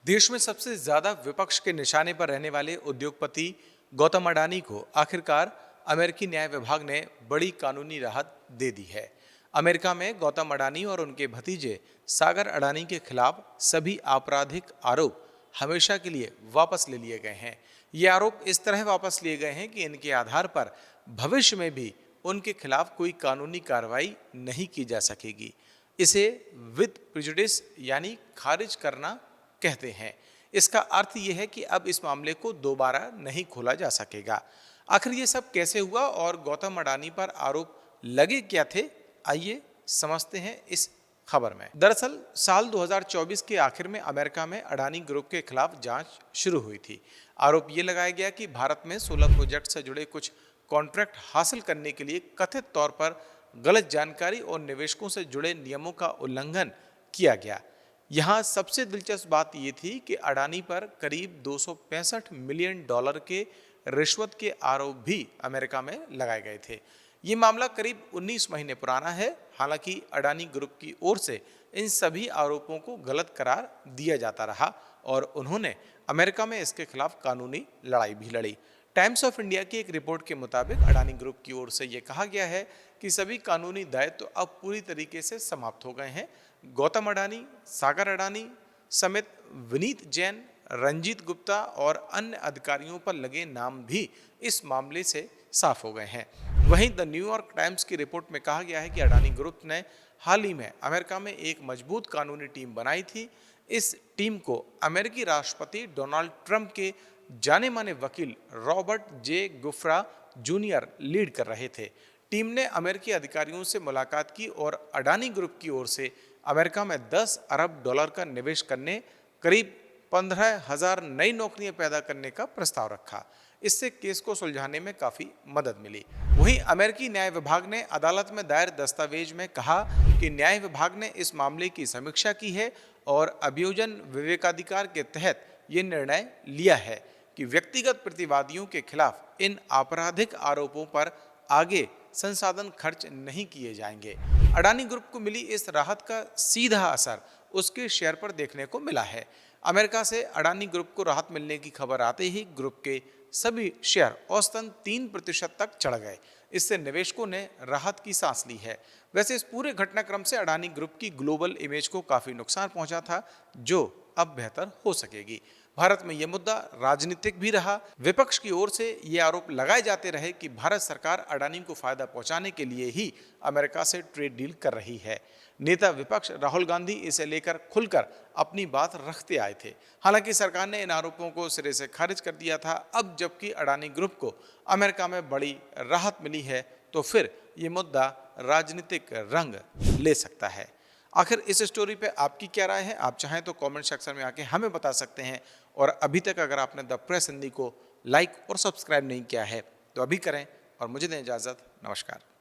देश में सबसे ज्यादा विपक्ष के निशाने पर रहने वाले उद्योगपति गौतम अडानी को आखिरकार अमेरिकी न्याय विभाग ने बड़ी कानूनी राहत दे दी है। अमेरिका में गौतम अडानी और उनके भतीजे सागर अडानी के खिलाफ सभी आपराधिक आरोप हमेशा के लिए वापस ले लिए गए हैं। ये आरोप इस तरह वापस लिए गए हैं कि इनके आधार पर भविष्य में भी उनके खिलाफ कोई कानूनी कार्रवाई नहीं की जा सकेगी। इसे विद प्रिजुडिस यानी खारिज करना कहते हैं। इसका अर्थ यह है कि अब इस मामले को दोबारा नहीं खोला जा सकेगा। आखिर ये सब कैसे हुआ और गौतम अडानी पर आरोप लगे क्या थे, आइए समझते हैं इस खबर में। दरअसल साल 2024 के आखिर में अमेरिका में अडानी ग्रुप के खिलाफ जांच शुरू हुई थी। आरोप ये लगाया गया कि भारत में 16 प्रोजेक्ट से जुड़े कुछ कॉन्ट्रैक्ट हासिल करने के लिए कथित तौर पर गलत जानकारी और निवेशकों से जुड़े नियमों का उल्लंघन किया गया। यहाँ सबसे दिलचस्प बात यह थी कि अडानी पर करीब 265 मिलियन डॉलर के रिश्वत के आरोप भी अमेरिका में लगाए गए थे। ये मामला करीब 19 महीने पुराना है। हालांकि अडानी ग्रुप की ओर से इन सभी आरोपों को गलत करार दिया जाता रहा और उन्होंने अमेरिका में इसके खिलाफ कानूनी लड़ाई भी लड़ी। टाइम्स ऑफ इंडिया की एक रिपोर्ट के मुताबिक अडानी ग्रुप की ओर से यह कहा गया है कि सभी कानूनी दायित्व अब पूरी तरीके से समाप्त हो गए हैं। गौतम अडानी, सागर अडानी समेत विनीत जैन, रंजीत गुप्ता और अन्य अधिकारियों पर लगे नाम भी इस मामले से साफ हो गए हैं। वहीं द न्यूयॉर्क टाइम्स की रिपोर्ट में कहा गया है कि अडानी ग्रुप ने हाल ही में अमेरिका में एक मजबूत कानूनी टीम बनाई थी। इस टीम को अमेरिकी राष्ट्रपति डोनाल्ड ट्रंप के जाने माने वकील रॉबर्ट जे गुफ्रा जूनियर लीड कर रहे थे। टीम ने अमेरिकी अधिकारियों से मुलाकात की और अडानी ग्रुप की ओर से अमेरिका में 10 अरब डॉलर का निवेश करने, करीब 15,000 नई नौकरियां पैदा करने का प्रस्ताव रखा। इससे केस को सुलझाने में काफी मदद मिली। वहीं अमेरिकी न्याय विभाग ने अदालत में दायर दस्तावेज में कहा कि न्याय विभाग ने इस मामले की समीक्षा की है और अभियोजन विवेकाधिकार के तहत ये निर्णय लिया है कि व्यक्तिगत प्रतिवादियों के खिलाफ इन आपराधिक आरोपों पर आगे संसाधन खर्च नहीं किए जाएंगे। अडानी ग्रुप को मिली इस राहत का सीधा असर उसके शेयर पर देखने को मिला है। अमेरिका से अडानी ग्रुप को राहत मिलने की खबर आते ही ग्रुप के सभी शेयर औसतन 3% तक चढ़ गए। इससे निवेशकों ने राहत की सांस ली है। वैसे इस पूरे घटनाक्रम से अडानी ग्रुप की ग्लोबल इमेज को काफी नुकसान पहुंचा था, जो अब बेहतर हो सकेगी। भारत में यह मुद्दा राजनीतिक भी रहा। विपक्ष की ओर से ये आरोप लगाए जाते रहे कि भारत सरकार अडानी को फायदा पहुंचाने के लिए ही अमेरिका से ट्रेड डील कर रही है। नेता विपक्ष राहुल गांधी इसे लेकर खुलकर अपनी बात रखते आए थे। हालांकि सरकार ने इन आरोपों को सिरे से खारिज कर दिया था। अब जबकि अडानी ग्रुप को अमेरिका में बड़ी राहत मिली है, तो फिर ये मुद्दा राजनीतिक रंग ले सकता है। आखिर इस स्टोरी पे आपकी क्या राय है? आप चाहें तो कमेंट सेक्शन में आके हमें बता सकते हैं। और अभी तक अगर आपने द प्रेस हिंदी को लाइक और सब्सक्राइब नहीं किया है तो अभी करें और मुझे दें इजाज़त। नमस्कार।